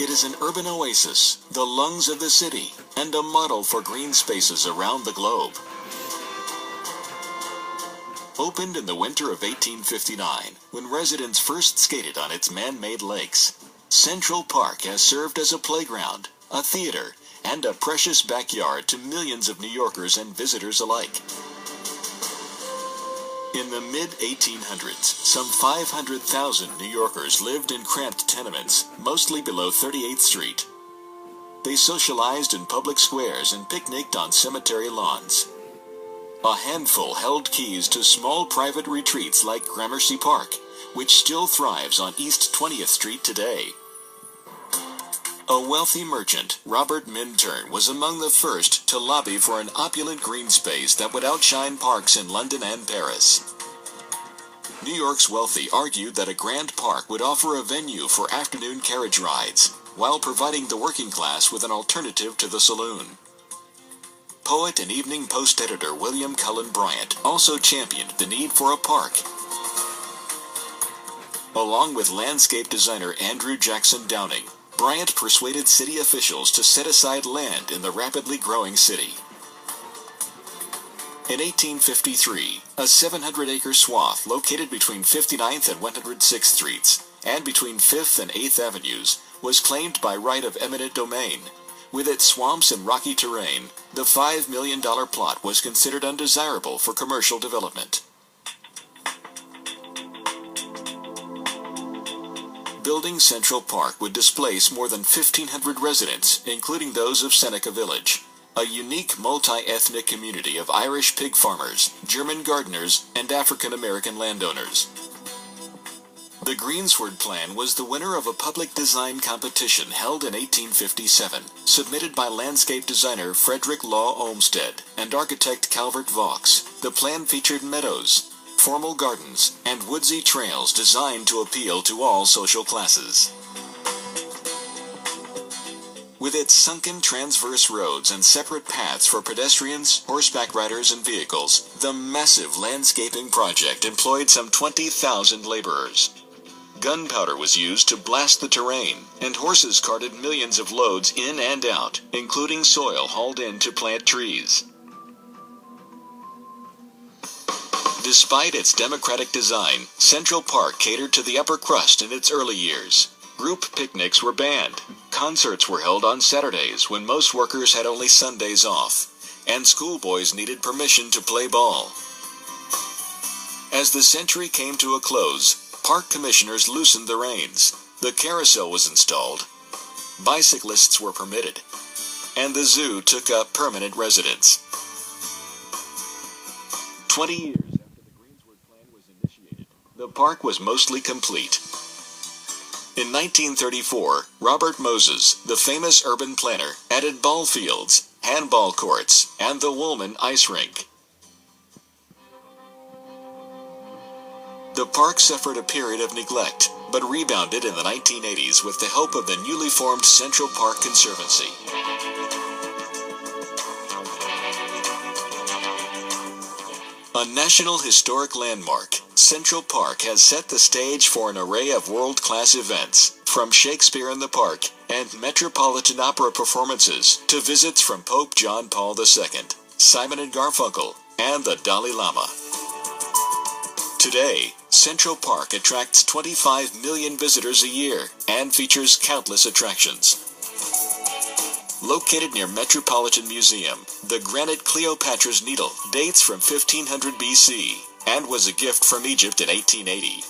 It is an urban oasis, the lungs of the city, and a model for green spaces around the globe. Opened in the winter of 1859, when residents first skated on its man-made lakes, Central Park has served as a playground, a theater, and a precious backyard to millions of New Yorkers and visitors alike. In the mid-1800s, some 500,000 New Yorkers lived in cramped tenements, mostly below 38th Street. They socialized in public squares and picnicked on cemetery lawns. A handful held keys to small private retreats like Gramercy Park, which still thrives on East 20th Street today. A wealthy merchant, Robert Minturn, was among the first to lobby for an opulent green space that would outshine parks in London and Paris. New York's wealthy argued that a grand park would offer a venue for afternoon carriage rides, while providing the working class with an alternative to the saloon. Poet and Evening Post editor William Cullen Bryant also championed the need for a park. Along with landscape designer Andrew Jackson Downing, Bryant persuaded city officials to set aside land in the rapidly growing city. In 1853, a 700-acre swath located between 59th and 106th Streets, and between 5th and 8th Avenues, was claimed by right of eminent domain. With its swamps and rocky terrain, the $5 million plot was considered undesirable for commercial development. Building Central Park would displace more than 1,500 residents, including those of Seneca Village, a unique multi-ethnic community of Irish pig farmers, German gardeners, and African-American landowners. The Greensward Plan was the winner of a public design competition held in 1857, submitted by landscape designer Frederick Law Olmsted and architect Calvert Vaux. The plan featured meadows, formal gardens, and woodsy trails designed to appeal to all social classes. With its sunken transverse roads and separate paths for pedestrians, horseback riders, and vehicles, the massive landscaping project employed some 20,000 laborers. Gunpowder was used to blast the terrain, and horses carted millions of loads in and out, including soil hauled in to plant trees. Despite its democratic design, Central Park catered to the upper crust in its early years. Group picnics were banned, concerts were held on Saturdays when most workers had only Sundays off, and schoolboys needed permission to play ball. As the century came to a close, park commissioners loosened the reins, the carousel was installed, bicyclists were permitted, and the zoo took up permanent residence. 20 years after the Greensward Plan was initiated, the park was mostly complete. In 1934, Robert Moses, the famous urban planner, added ball fields, handball courts, and the Woolman ice rink. The park suffered a period of neglect, but rebounded in the 1980s with the help of the newly formed Central Park Conservancy. A National Historic Landmark, Central Park has set the stage for an array of world-class events, from Shakespeare in the Park and Metropolitan Opera performances to visits from Pope John Paul II, Simon and Garfunkel, and the Dalai Lama. Today, Central Park attracts 25 million visitors a year and features countless attractions. Located near Metropolitan Museum, the granite Cleopatra's Needle dates from 1500 BC and was a gift from Egypt in 1880.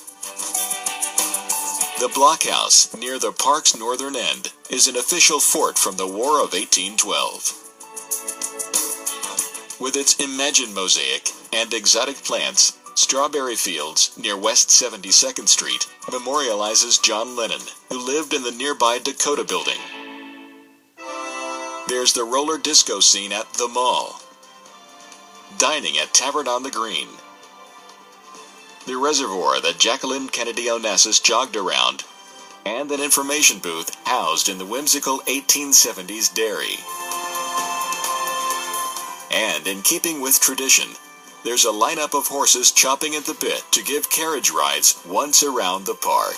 The blockhouse, near the park's northern end, is an official fort from the War of 1812. With its Imagine mosaic and exotic plants, Strawberry Fields, near West 72nd Street, memorializes John Lennon, who lived in the nearby Dakota Building. There's the roller disco scene at the mall, dining at Tavern on the Green, the reservoir that Jacqueline Kennedy Onassis jogged around, and an information booth housed in the whimsical 1870s dairy. And in keeping with tradition, there's a lineup of horses chomping at the bit to give carriage rides once around the park.